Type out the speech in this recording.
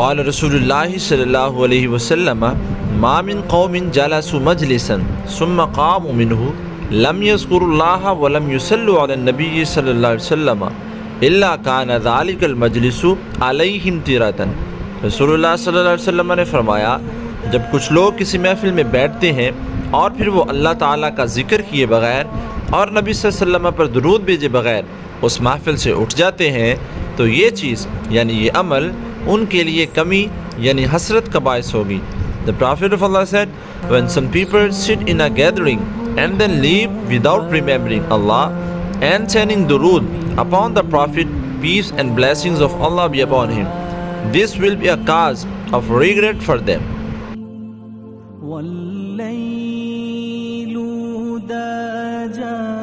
قال رسول اللہ صلی اللہ علیہ وسلم ما من قوم جلسوا مجلسا ثم قاموا منه لم يذكروا الله ولم يصلوا على النبي صلی اللہ علیہ وسلم الا كان ذلك المجلس علیہم طیرۃ۔ رسول اللہ صلی اللہ علیہ وسلم نے فرمایا جب کچھ لوگ کسی محفل میں بیٹھتے ہیں اور پھر وہ اللہ تعالیٰ کا ذکر کیے بغیر اور نبی صلی اللہ علیہ وسلم پر درود بھیجے بغیر اس محفل سے اٹھ جاتے ہیں تو یہ چیز یعنی یہ عمل ان کے لیے کمی یعنی حسرت کا باعث ہوگی۔ The Prophet of Allah said, when some people sit in a gathering and then leave without remembering Allah and sending durood upon the Prophet, peace and blessings of Allah be upon him, this will be a cause of regret for them. والليل إذا جاء